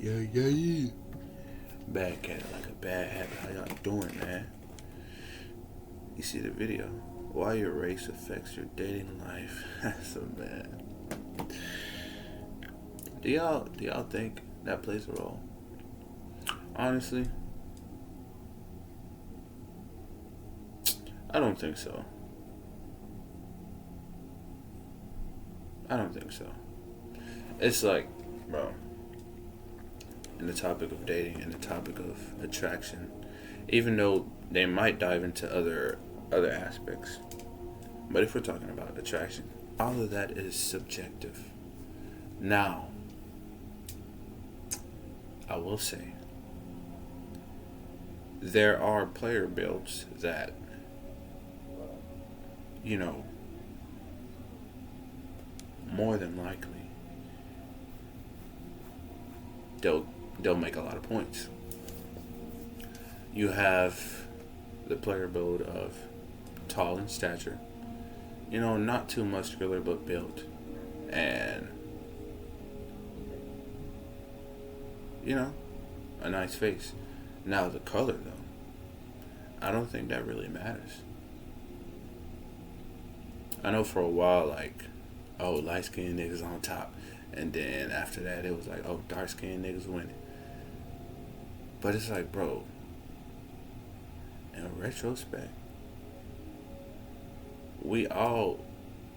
Yeah. Bad cat, like a bad habit. How y'all doing, man? You see the video? Why your race affects your dating life. That's so bad. Do y'all think that plays a role? Honestly, I don't think so. It's like, bro, in the topic of dating and the topic of attraction, even though they might dive into other aspects, but if we're talking about attraction, all of that is subjective. Now, I will say, there are player builds that, you know, more than likely they'll make a lot of points. You have the player build of tall in stature, not too muscular but built, and a nice face. Now the color though, I don't think that really matters. I know for a while, like, oh, light skinned niggas on top, and then after that it was like, oh, dark skinned niggas winning. But it's like, bro, in retrospect, we all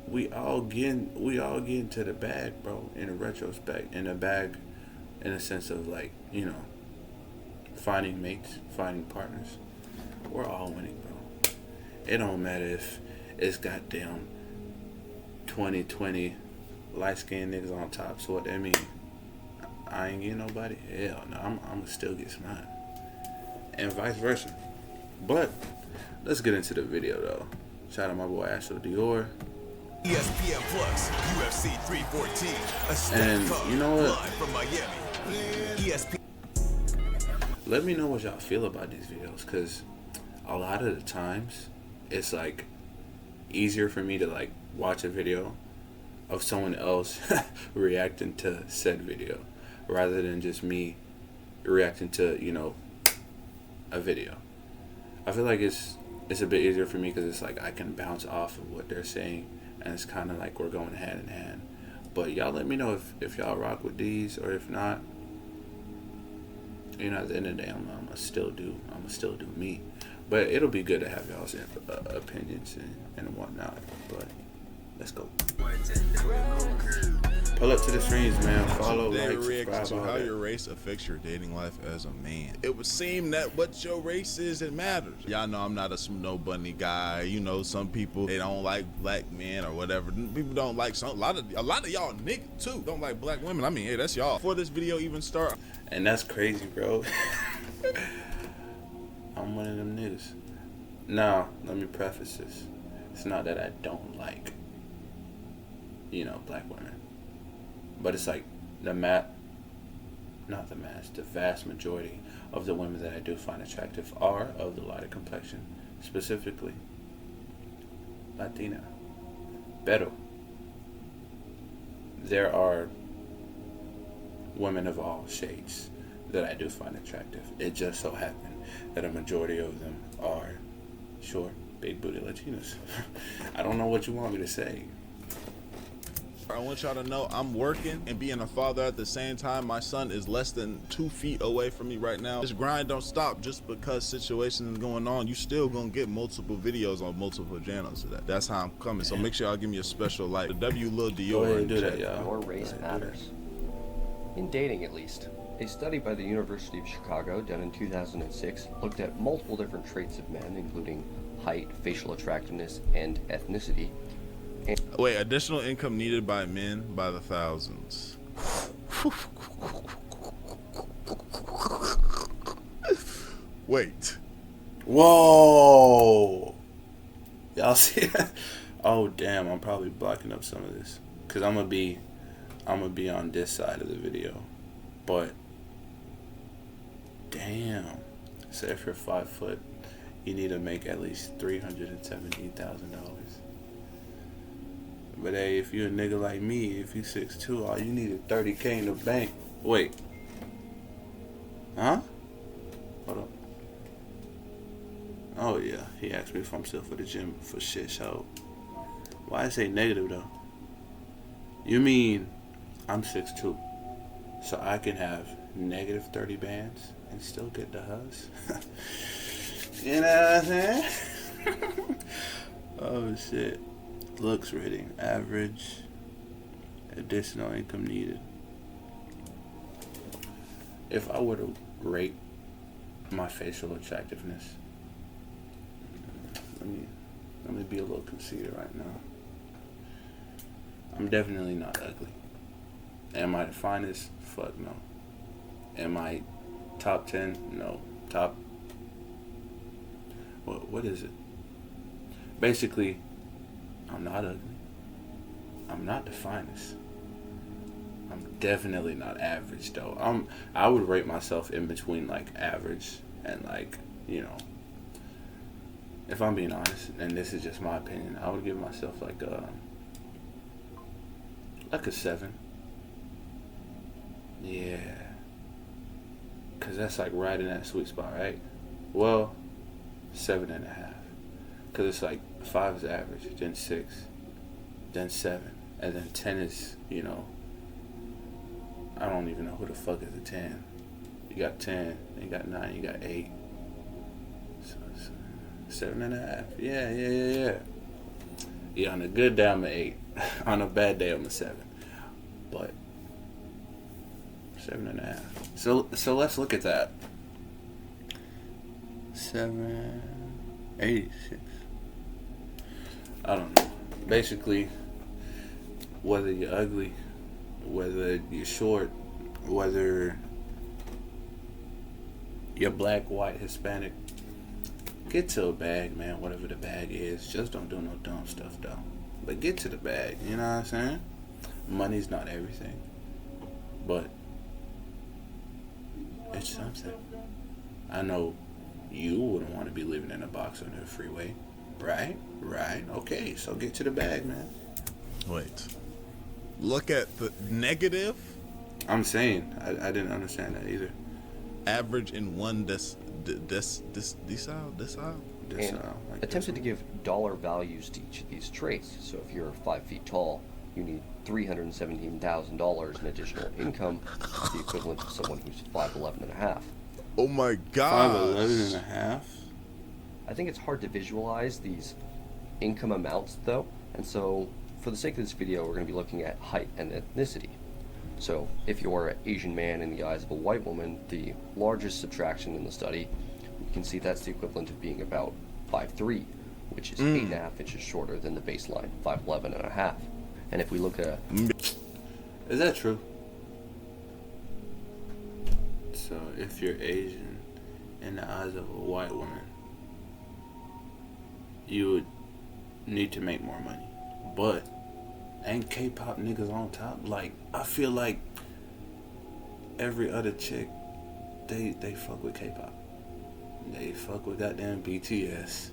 get to the bag, bro. In retrospect, in the bag, in a sense of like, finding mates, finding partners. We're all winning, bro. It don't matter if it's goddamn 2020 light skinned niggas on top. So what that mean? I ain't getting nobody? Hell no, I'ma still get mine. And vice versa. But let's get into the video though. Shout out my boy Astro Dior. ESPN Plus, UFC 314. And you know what? Live from Miami. ESPN. Let me know what y'all feel about these videos, because a lot of the times it's like easier for me to like watch a video of someone else reacting to said video rather than just me reacting to a video. I feel like it's a bit easier for me because it's like I can bounce off of what they're saying, and it's kind of like we're going hand in hand. But y'all let me know if y'all rock with these, or if not. At the end of the day, I'm gonna still do me. But it'll be good to have y'all's opinions and whatnot. But let's go. Pull up to the streams, man. Follow, like, subscribe, all how that. your race affects your dating life as a man. It would seem that what your race is, it matters. Y'all know I'm not a snow bunny guy. Some people, they don't like black men or whatever. People don't like a lot of y'all niggas too don't like black women. I mean, hey, that's y'all. Before this video even start, And that's crazy, bro. I'm one of them niggas. Now, let me preface this. It's not that I don't like, black women. But it's like the vast majority of the women that I do find attractive are of the lighter complexion, specifically Latina. Pero there are women of all shades that I do find attractive. It just so happened that a majority of them are short, big booty Latinas. I don't know what you want me to say. I want y'all to know I'm working and being a father at the same time. My son is less than 2 feet away from me right now. This grind don't stop just because situations going on. You still gonna get multiple videos on multiple channels of that. That's how I'm coming. So make sure y'all give me a special like. The W Lil Go Dior. ahead and do that, y'all. Your race matters. In dating, at least. A study by the University of Chicago done in 2006 looked at multiple different traits of men, including height, facial attractiveness, and ethnicity. Wait, additional income needed by men by the thousands. Wait. Whoa! Y'all see that? Oh damn! I'm probably blocking up some of this because I'm gonna be on this side of the video. But damn! So if you're 5 foot, you need to make at least $317,000. But hey, if you're a nigga like me, if you 6'2", all you need is $30K in the bank. Wait, Huh? Hold up. Oh yeah, he asked me if I'm still for the gym for shit show. Why I say negative though? You mean I'm 6'2", so I can have negative 30 bands and still get the huzz? You know what I'm saying? Oh shit. Looks rating average. Additional income needed. If I were to rate my facial attractiveness, let me be a little conceited right now. I'm definitely not ugly. Am I the finest? Fuck no. Am I top 10? No. Top. What is it? Basically, I'm not ugly. I'm not the finest. I'm definitely not average though. I would rate myself in between like average and like, you know, if I'm being honest, and this is just my opinion, I would give myself like a 7. Yeah. Cause that's like right in that sweet spot, right? Well, 7.5. Cause it's like 5 is average, then 6, then 7, and then 10 is, you know, I don't even know who the fuck is a 10. You got 10, you got 9, you got 8. So 7.5. Yeah. Yeah, on a good day I'm an 8. On a bad day I'm a 7. But 7.5. So let's look at that. 786. I don't know. Basically, whether you're ugly, whether you're short, whether you're black, white, Hispanic, get to a bag, man. Whatever the bag is, just don't do no dumb stuff though. But get to the bag. You know what I'm saying? Money's not everything, but it's something. I know you wouldn't want to be living in a box on the freeway. Right. Okay, so get to the bag, man. Wait. Look at the negative. I'm saying, I didn't understand that either. Average in one decile. And attempted to give dollar values to each of these traits. So if you're 5 feet tall, you need $317,000 in additional income, the equivalent of someone who's 5'11 and a half. Oh my god. 5'11 and a half? I think it's hard to visualize these income amounts though, and so for the sake of this video we're going to be looking at height and ethnicity. So if you're an Asian man in the eyes of a white woman, the largest subtraction in the study, you can see that's the equivalent of being about 5'3", which is 8.5 inches shorter than the baseline, 5'11 and a half. And if we look at Is that true? So if you're Asian in the eyes of a white woman, you would need to make more money. But ain't K-pop niggas on top? Like, I feel like every other chick, they fuck with K-pop. They fuck with goddamn BTS.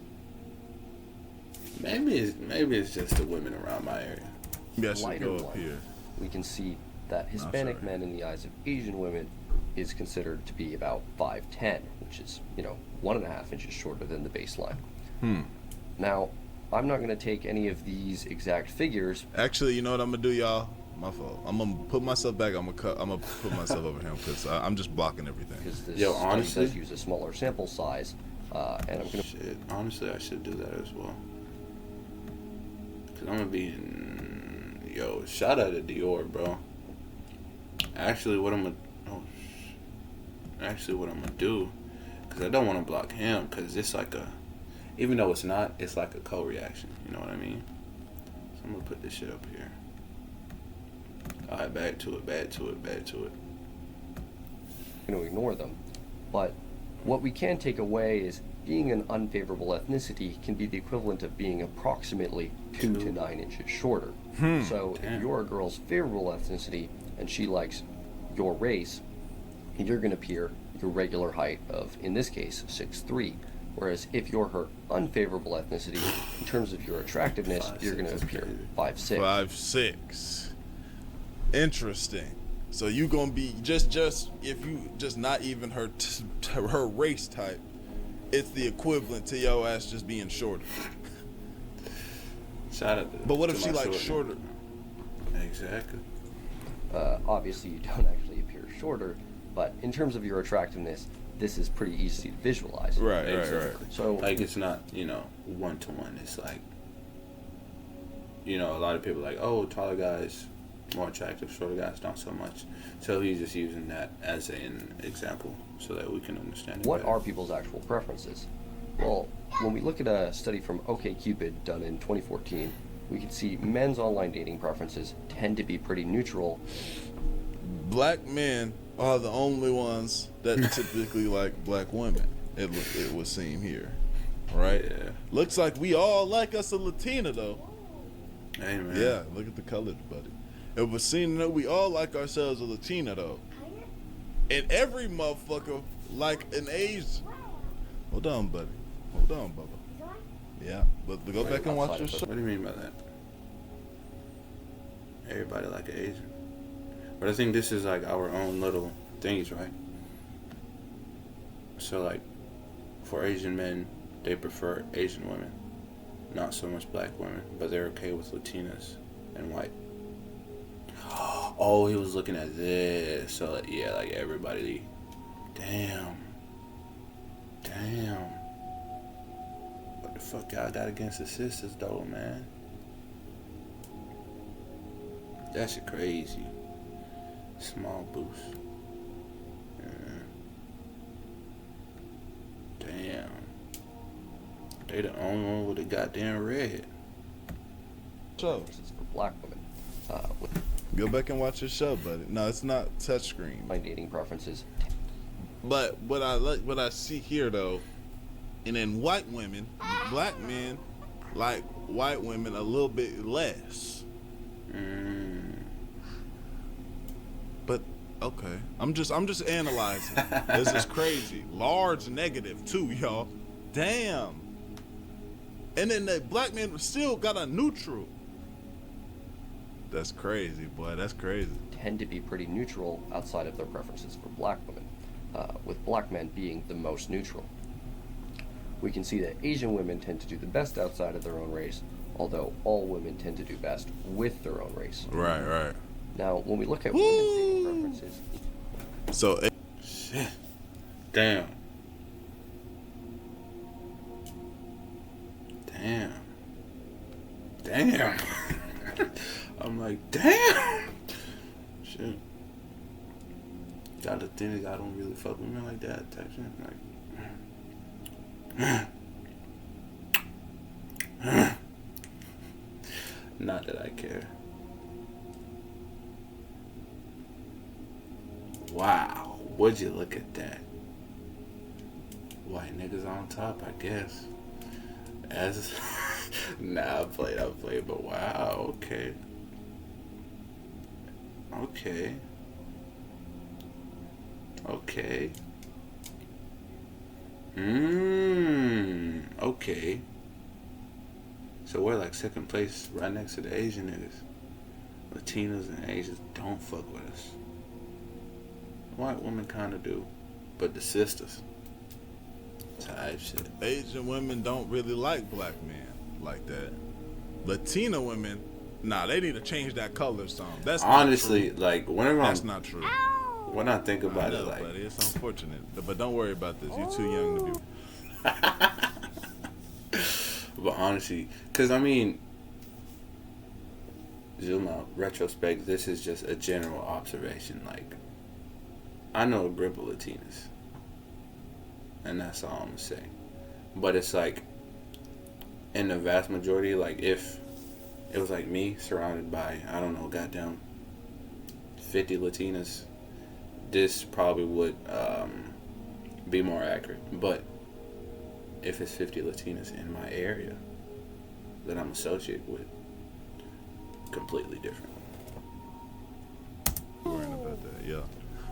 Maybe it's just the women around my area. Yes, lighter go up one, here. we can see that Hispanic men in the eyes of Asian women is considered to be about 5'10", which is, 1.5 inches shorter than the baseline. Now, I'm not going to take any of these exact figures. Actually, you know what I'm gonna do, y'all? My fault. I'm gonna put myself back. I'm gonna put myself over him because I'm just blocking everything. Because this Yo, study honestly, does use a smaller sample size, and I'm going to. Shit, honestly, I should do that as well. Cause I'm gonna be shout out to Dior, bro. Actually, what I'm gonna do, cause I don't want to block him, cause it's like even though it's not, it's like a co-reaction. You know what I mean? So I'm gonna put this shit up here. All right, back to it. going to ignore them. But what we can take away is being an unfavorable ethnicity can be the equivalent of being approximately 2 to 9 inches shorter. So if you're a girl's favorable ethnicity and she likes your race, you're going to appear your regular height of, in this case, 6'3". Whereas if you're her unfavorable ethnicity, in terms of your attractiveness, you're going to appear 5'6". 5'6". Interesting. So you gonna be just if you just not even her race type, it's the equivalent to your ass just being shorter. Shout out to, But what to if she my like short shorter? nigga. Exactly. Obviously, you don't actually appear shorter, but in terms of your attractiveness, this is pretty easy to visualize. Right. So, Like it's not, you know, 1-to-1. It's like, you know, a lot of people are like, oh, taller guys more attractive, shorter guys not so much. So he's just using that as an example so that we can understand it what better. are people's actual preferences? Well, when we look at a study from OkCupid done in 2014, we can see men's online dating preferences tend to be pretty neutral. Black men are the only ones that typically like black women. It would seem here, right? Yeah. Looks like we all like us a Latina though. Hey, man. Yeah, look at the colors, buddy. It would seem that we all like ourselves a Latina though. And every motherfucker like an Asian. Hold on, buddy. Hold on, Bubba. Yeah, but go back and watch your show. What do you mean by that? Everybody like an Asian. But I think this is like our own little things, right? So like, for Asian men, they prefer Asian women. Not so much black women, but they're okay with Latinas and white. Oh, he was looking at this. So yeah, like everybody. Damn. What the fuck y'all got against the sisters though, man? That shit crazy. Small boost. Damn. They the only one with a goddamn red. Show. This is for black women. With Go back and watch your show, buddy. No, it's not touchscreen. online dating preferences, But what I see here though, and in white women, black men like white women a little bit less. But okay, I'm just analyzing. This is crazy. Large negative too, y'all. Damn. And then the black man still got a neutral. That's crazy, boy. That's crazy. tend to be pretty neutral outside of their preferences for black women, with black men being the most neutral. We can see that Asian women tend to do the best outside of their own race, although all women tend to do best with their own race. Right. Now, when we look at women's dating preferences, So Shit. Damn. I'm like, damn. Shit. Got the thing that I don't really fuck with men like that type shit. Like, not that I care. Wow, would you look at that? White niggas on top, I guess. As nah, I played, but wow, okay. Okay. So we're like second place right next to the Asian niggas. Latinos and Asians don't fuck with us. White women kinda do. But the sisters, type shit. Asian women don't really like black men like that. Latina women, nah, they need to change that color some. That's Honestly, not true. like whenever That's not true. when I think I about know, it, like buddy, it's unfortunate. But don't worry about this. You're too young to be. but honestly, because I mean, zoom out, retrospect, this is just a general observation. Like, I know a grip of Latinas, and that's all I'm gonna say. But it's like, in the vast majority, like if it was like me surrounded by, I don't know, goddamn 50 Latinas, this probably would be more accurate. But if it's 50 Latinas in my area that I'm associated with, completely different. Worrying about that, yeah.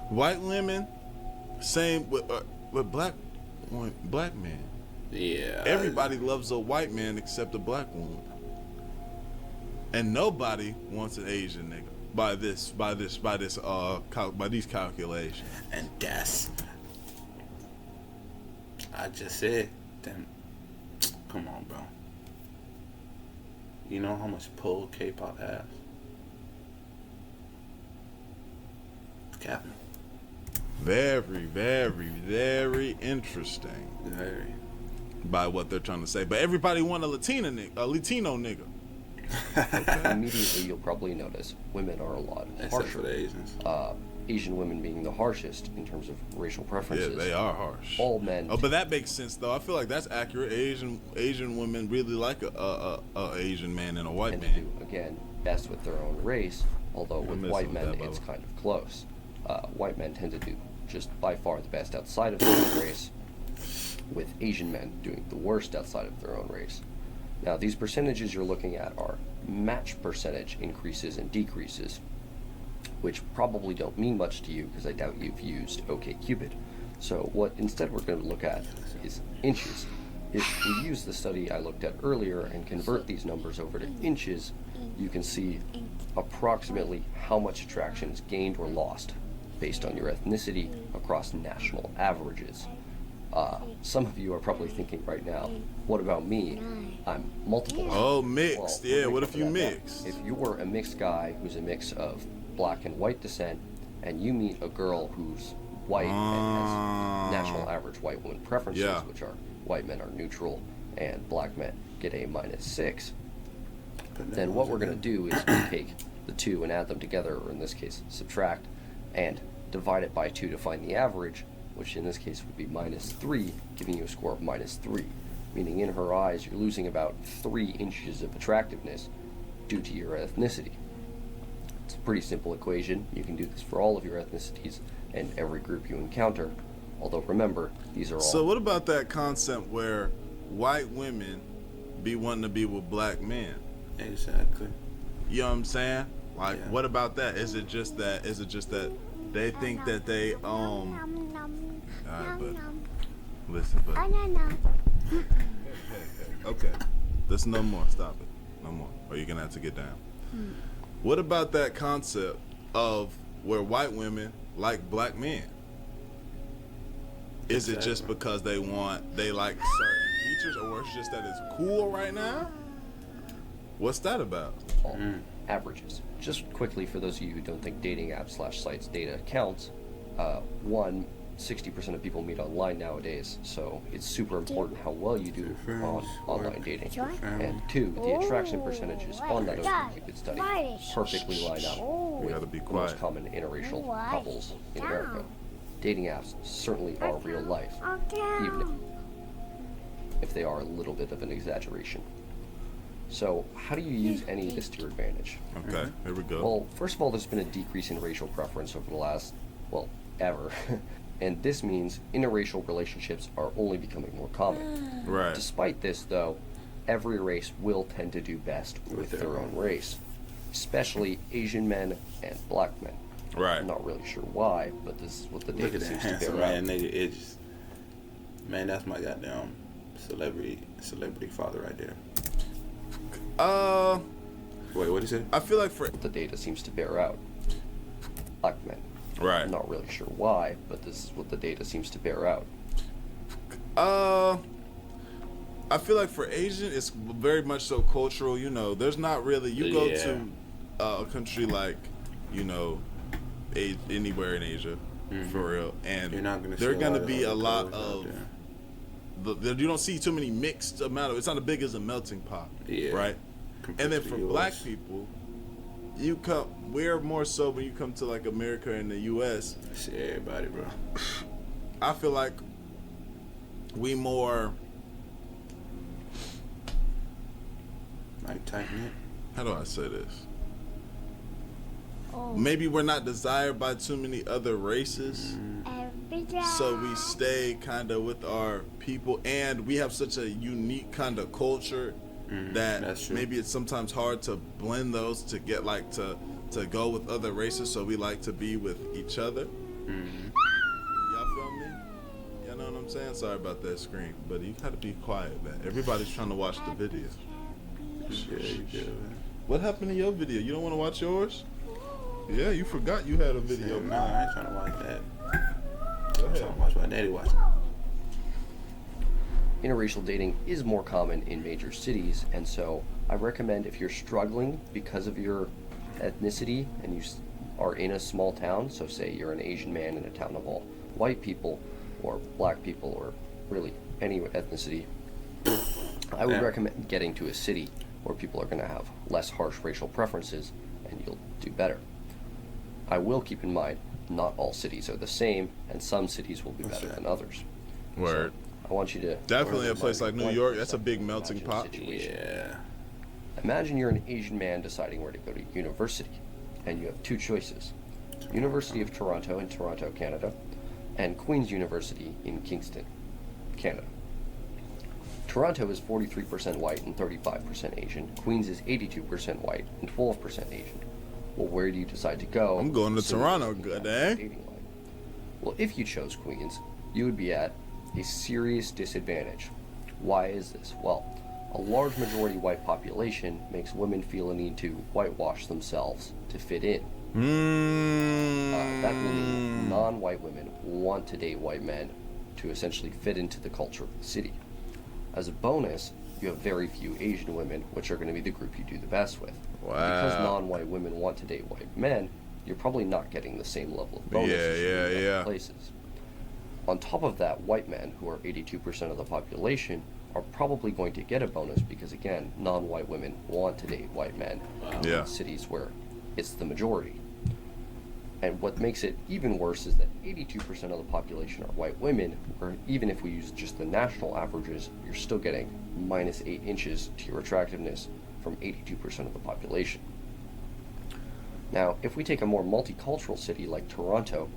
White women, same with black men. Yeah. Everybody loves a white man except a black woman, and nobody wants an Asian nigga. by these calculations. And I just said, damn, come on, bro. You know how much pull K-pop has? Captain. Very, very, very interesting Very. by what they're trying to say. But everybody want a Latino nigga. Immediately, you'll probably notice women are a lot Except for harsher. the Asians. Asian women being the harshest in terms of racial Yeah, preferences. they are harsh. All men. Oh, but that makes sense though. I feel like that's accurate. Asian women really like a Asian man and a white tend to man. do, again, best with their own race, although with messing white with men that, it's Bubba. kind of close. White men tend to do just by far the best outside of their own race, with Asian men doing the worst outside of their own race. Now, these percentages you're looking at are match percentage increases and decreases, which probably don't mean much to you because I doubt you've used OkCupid. So what instead we're going to look at is inches. If we use the study I looked at earlier and convert these numbers over to inches, you can see approximately how much attraction is gained or lost based on your ethnicity across national averages. Some of you are probably thinking right now, what about me? I'm multiple. Oh, mixed. Well, Yeah, we'll what make if you up for that mixed? now. If you were a mixed guy who's a mix of black and white descent, and you meet a girl who's white and has national average white woman preferences, Yeah. which are white men are neutral and black men get a -6, then what we're going to do is take the two and add them together, or in this case, subtract, and divide it by 2 to find the average, which in this case would be -3, giving you a score of -3, meaning in her eyes you're losing about 3 inches of attractiveness due to your ethnicity. It's a pretty simple equation. You can do this for all of your ethnicities and every group you encounter, although remember, these are all... So what about that concept where white women be wanting to be with black men? Exactly. You know what I'm saying? Like, Yeah. what about that? Is it just that they think that they alright, but listen, but okay. There's no more. Stop it. No more. Or you're gonna have to get down. What about that concept of where white women like black men? Is it just Exactly. because they like certain features, or it's just that it's cool right now? What's that about? all averages. Just quickly, for those of you who don't think dating apps / sites data counts, 60% of people meet online nowadays, so it's super important how well you do on online dating. And 2, the attraction percentages on that OkCupid study perfectly line up We with gotta be the quiet. most common interracial couples in America. Dating apps certainly are real life, even if they are a little bit of an exaggeration. So, how do you use any of this to your advantage? Okay, here we go. Well, first of all, there's been a decrease in racial preference over the last, well, ever. And this means interracial relationships are only becoming more common. Right. Despite this, though, every race will tend to do best with their own race, especially Asian men and black men. Right. I'm not really sure why, but this is what the Look data at that seems to handsome bear man, out. nigga. It just, man, that's my goddamn celebrity father right there. Wait, what did you say? I feel like for The data seems to bear out. Black men. right. I'm not really sure why, but this is what the data seems to bear out. I feel like for Asian, it's very much so cultural. You know, there's not really. You go Yeah. to a country like, you know, anywhere in Asia, for real, and You're not gonna. there's see gonna of be a other lot colors out of there. you don't see too many mixed amount of. It's not as big as a melting pot, Yeah. right? Compared And then to for yours. black people, we're more so when you come to like America and the U.S. See everybody, bro. I feel like we more. Like tighten it. How do I say this? Maybe we're not desired by too many other races, so we stay kind of with our people, and we have such a unique kind of culture that that's true. maybe it's sometimes hard to blend those to get like to go with other races. So we like to be with each other. Y'all feel me? Y'all know what I'm saying? Sorry about that scream, but you gotta be quiet, man. Everybody's trying to watch the video. Yeah, you good, man. What happened to your video? You don't want to watch yours? Yeah, you forgot you had a video. Nah, I ain't trying to watch that. Go I'm ahead. trying to watch my daddy watching. Interracial dating is more common in major cities, and so I recommend if you're struggling because of your ethnicity and you are in a small town, so say you're an Asian man in a town of all white people or black people or really any ethnicity, I would Yeah. recommend getting to a city where people are going to have less harsh racial preferences and you'll do better. I will keep in mind, not all cities are the same, and some cities will be What's better that? than others. Word. I want you to Definitely a Or place like New one York. That's a percent big melting imagine the pot. situation. Yeah. Imagine you're an Asian man deciding where to go to university, and you have two choices: University of Toronto in Toronto, Canada, and Queen's University in Kingston, Canada. Toronto is 43% white and 35% Asian. Queen's is 82% white and 12% Asian. Well, where do you decide to go? I'm going to assuming Toronto, you're looking at goddamn. dating life? Well, if you chose Queen's, you would be at a serious disadvantage. Why is this? Well, a large majority white population makes women feel a need to whitewash themselves to fit in. That meaning non-white women want to date white men to essentially fit into the culture of the city. As a bonus, you have very few Asian women, which are going to be the group you do the best with. Because Wow. non-white women want to date white men, you're probably not getting the same level of bonus as you do in other Yeah. places. On top of that, white men, who are 82% of the population, are probably going to get a bonus because, again, non-white women want to date white men Yeah. in cities where it's the majority. And what makes it even worse is that 82% of the population are white women, where even if we use just the national averages, you're still getting minus 8 inches to your attractiveness from 82% of the population. Now, if we take a more multicultural city like Toronto,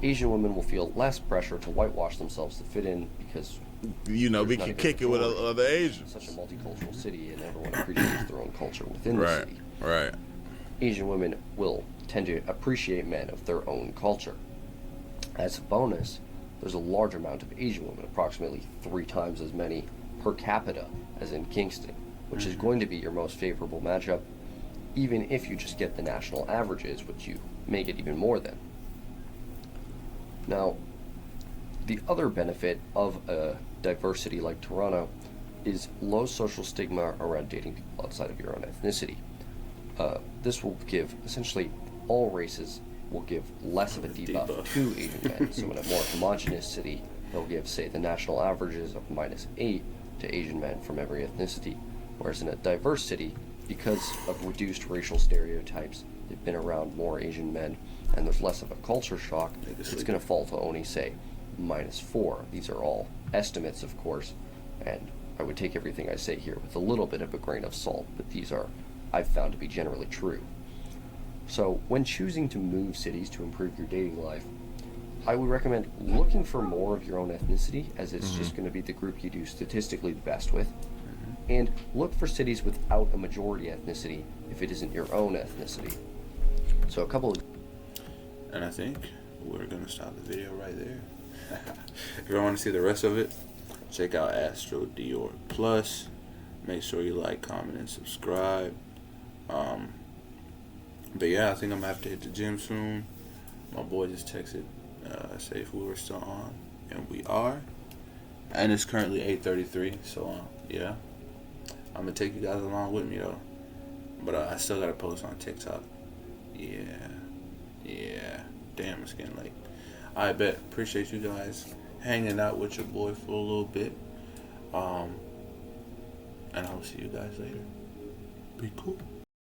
Asian women will feel less pressure to whitewash themselves to fit in because You know, we there's not can a good kick it with majority. other It's Asians. such a multicultural city and everyone appreciates their own culture within the Right, city. right. Asian women will tend to appreciate men of their own culture. As a bonus, there's a large amount of Asian women, approximately 3 times as many per capita as in Kingston, which is going to be your most favorable matchup, even if you just get the national averages, which you may get even more than. Now, the other benefit of a diversity like Toronto is low social stigma around dating people outside of your own ethnicity. This will give essentially all races will give less of a debuff Debuff. to Asian men. So in a more homogenous city, they'll give, say, the national averages of -8 to Asian men from every ethnicity. Whereas in a diverse city, because of reduced racial stereotypes, they've been around more Asian men, and there's less of a culture shock, it's going to fall to only, say, -4. These are all estimates, of course, and I would take everything I say here with a little bit of a grain of salt, but these are, I've found to be generally true. So, when choosing to move cities to improve your dating life, I would recommend looking for more of your own ethnicity, as it's just going to be the group you do statistically the best with, and look for cities without a majority ethnicity if it isn't your own ethnicity. So, a couple of And I think we're gonna stop the video right there. If you want to see the rest of it, check out Astro Dior Plus. Make sure you like, comment, and subscribe. But yeah, I think I'm gonna have to hit the gym soon. My boy just texted, say if we were still on, and we are. And it's currently 8:33, so yeah, I'm gonna take you guys along with me though. But I still gotta post on TikTok. Yeah. Damn, it's getting late. I bet. Appreciate you guys hanging out with your boy for a little bit. And I'll see you guys later. Be cool.